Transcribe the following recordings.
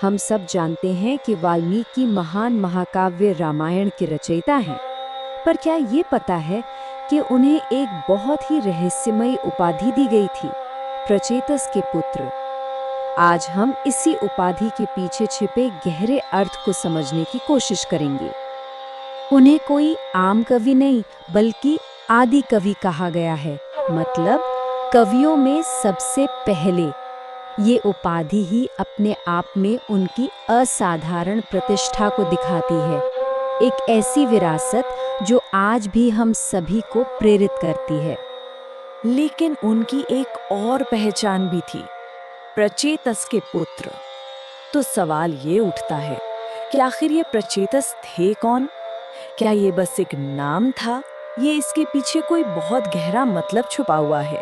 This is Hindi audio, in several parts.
हम सब जानते हैं कि वाल्मीकि महान महाकाव्य रामायण के रचयिता हैं, पर क्या ये पता है कि उन्हें एक बहुत ही रहस्यमयी उपाधि दी गई थी, प्रचेतस के पुत्र। आज हम इसी उपाधि के पीछे छिपे गहरे अर्थ को समझने की कोशिश करेंगे। उन्हें कोई आम कवि नहीं बल्कि आदि कवि कहा गया है, मतलब कवियों में सबसे पहले। ये उपाधि ही अपने आप में उनकी असाधारण प्रतिष्ठा को दिखाती है, एक ऐसी विरासत जो आज भी हम सभी को प्रेरित करती है। लेकिन उनकी एक और पहचान भी थी, प्रचेतस के पुत्र। तो सवाल ये उठता है कि आखिर ये प्रचेतस थे कौन? क्या ये बस एक नाम था, ये इसके पीछे कोई बहुत गहरा मतलब छुपा हुआ है?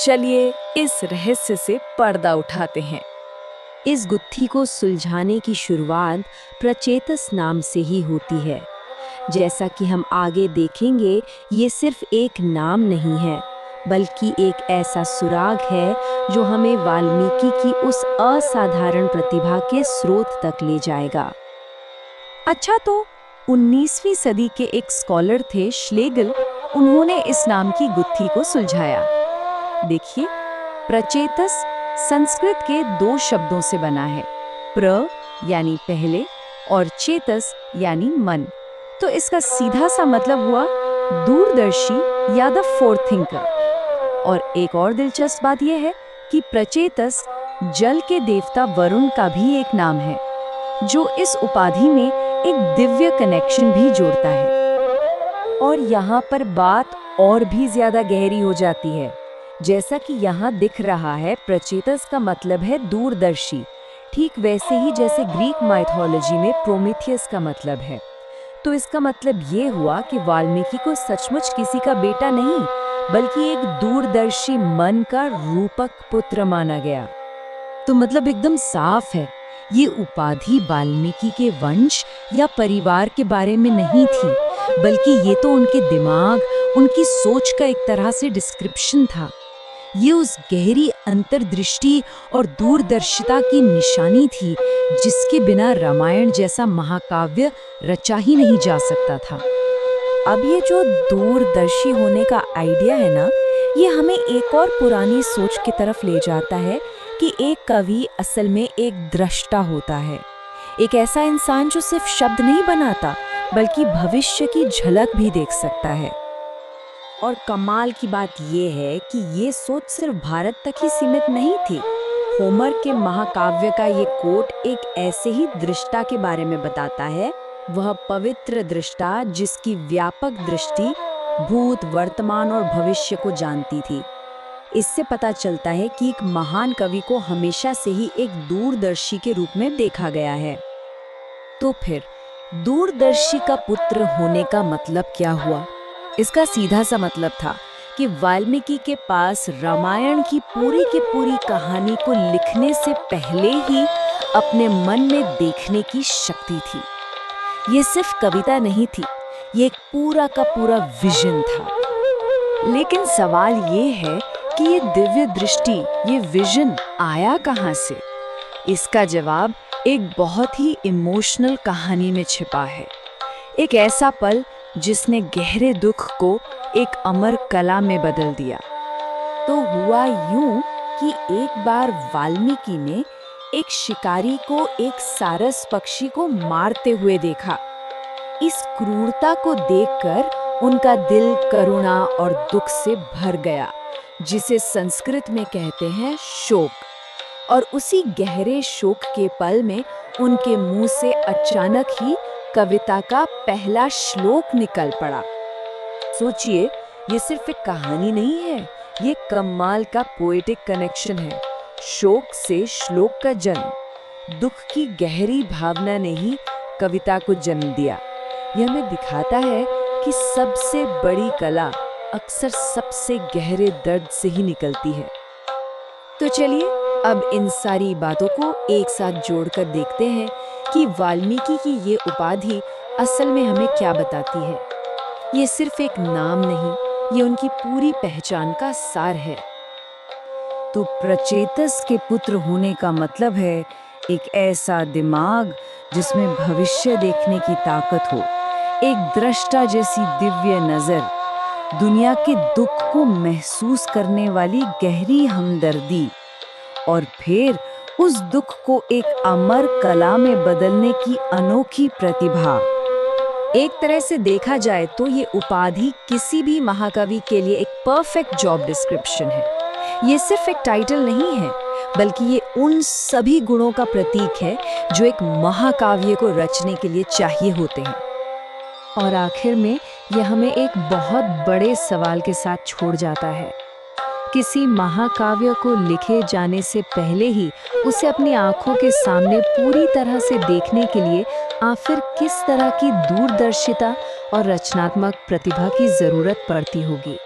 चलिए इस रहस्य से पर्दा उठाते हैं। इस गुत्थी को सुलझाने की शुरुआत प्रचेतस नाम से ही होती है। जैसा कि हम आगे देखेंगे, ये सिर्फ एक नाम नहीं है, बल्कि एक ऐसा सुराग है जो हमें वाल्मीकि की उस असाधारण प्रतिभा के स्रोत तक ले जाएगा। अच्छा, तो 19वीं सदी के एक स्कॉलर थे श्लेगल, उन्होंने इस नाम की गुत्थी को सुलझाया। देखिए, प्रचेतस संस्कृत के दो शब्दों से बना है, प्र यानी पहले और चेतस यानी मन। तो इसका सीधा सा मतलब हुआ दूरदर्शी या द फोर्थ थिंकर। और एक और दिलचस्प बात यह है कि प्रचेतस जल के देवता वरुण का भी एक नाम है, जो इस उपाधि में एक दिव्य कनेक्शन भी जोड़ता है। और यहाँ पर बात और भी ज्यादा गहरी हो जाती है। जैसा कि यहाँ दिख रहा है, प्रचेतस का मतलब है दूरदर्शी, ठीक वैसे ही जैसे ग्रीक माइथोलॉजी में प्रोमेथियस का मतलब है। तो इसका मतलब ये हुआ कि वाल्मीकि को सचमुच किसी का बेटा नहीं, बल्कि एक दूरदर्शी मन का रूपक पुत्र माना गया। तो मतलब एकदम साफ है, ये उपाधि वाल्मीकि के वंश या परिवार के बारे में नहीं थी, बल्कि ये तो उनके दिमाग, उनकी सोच का एक तरह से डिस्क्रिप्शन था। ये उस गहरी अंतर्दृष्टि और दूरदर्शिता की निशानी थी, जिसके बिना रामायण जैसा महाकाव्य रचा ही नहीं जा सकता था। अब ये जो दूरदर्शी होने का आइडिया है ना, ये हमें एक और पुरानी सोच की तरफ ले जाता है कि एक कवि असल में एक दृष्टा होता है, एक ऐसा इंसान जो सिर्फ शब्द नहीं बनाता, बल्कि भविष्य की झलक भी देख सकता है। और कमाल की बात यह है कि ये सोच सिर्फ भारत तक ही सीमित नहीं थी। होमर के महाकाव्य का ये कोट एक ऐसे ही दृष्टा के बारे में बताता है, वह पवित्र दृष्टा जिसकी व्यापक दृष्टि भूत, वर्तमान और भविष्य को जानती थी। इससे पता चलता है कि एक महान कवि को हमेशा से ही एक दूरदर्शी के रूप में देखा गया है। तो फिर दूरदर्शी का पुत्र होने का मतलब क्या हुआ? इसका सीधा सा मतलब था कि वाल्मीकि के पास रामायण की पूरी कहानी को लिखने से पहले ही अपने मन में देखने की शक्ति थी। ये सिर्फ कविता नहीं थी, ये एक पूरा का पूरा विजन था। लेकिन सवाल ये है कि ये दिव्य दृष्टि, ये विजन आया कहाँ से? इसका जवाब एक बहुत ही इमोशनल कहानी में छिपा है। एक ऐसा पल जिसने गहरे दुख को एक अमर कला में बदल दिया। तो हुआ यूं कि एक बार वाल्मीकि ने एक शिकारी को एक सारस पक्षी को मारते हुए देखा। इस क्रूरता को देखकर उनका दिल करुणा और दुख से भर गया, जिसे संस्कृत में कहते हैं शोक। और उसी गहरे शोक के पल में उनके मुंह से अचानक ही कविता का पहला श्लोक निकल पड़ा। सोचिए, ये सिर्फ एक कहानी नहीं है, ये कमाल का पोएटिक कनेक्शन है। शोक से श्लोक का जन्म, दुख की गहरी भावना ने ही कविता को जन्म दिया। यह हमें दिखाता है कि सबसे बड़ी कला अक्सर सबसे गहरे दर्द से ही निकलती है। तो चलिए अब इन सारी बातों को एक साथ जोड़कर देखते हैं कि वाल्मीकि की ये उपाधि असल में हमें क्या बताती है। ये सिर्फ एक नाम नहीं, ये उनकी पूरी पहचान का सार है। तो प्रचेतस के पुत्र होने का मतलब है एक ऐसा दिमाग जिसमें भविष्य देखने की ताकत हो, एक दृष्टा जैसी दिव्य नजर, दुनिया के दुख को महसूस करने वाली गहरी हमदर्दी, और फिर उस दुख को एक अमर कला में बदलने की अनोखी प्रतिभा। एक तरह से देखा जाए तो ये उपाधि किसी भी महाकवि के लिए एक परफेक्ट जॉब डिस्क्रिप्शन है। ये सिर्फ एक टाइटल नहीं है, बल्कि ये उन सभी गुणों का प्रतीक है जो एक महाकाव्य को रचने के लिए चाहिए होते हैं। और आखिर में यह हमें एक बहुत बड़े सवाल के साथ छोड़ जाता है। किसी महाकाव्य को लिखे जाने से पहले ही उसे अपनी आंखों के सामने पूरी तरह से देखने के लिए आखिर किस तरह की दूरदर्शिता और रचनात्मक प्रतिभा की जरूरत पड़ती होगी।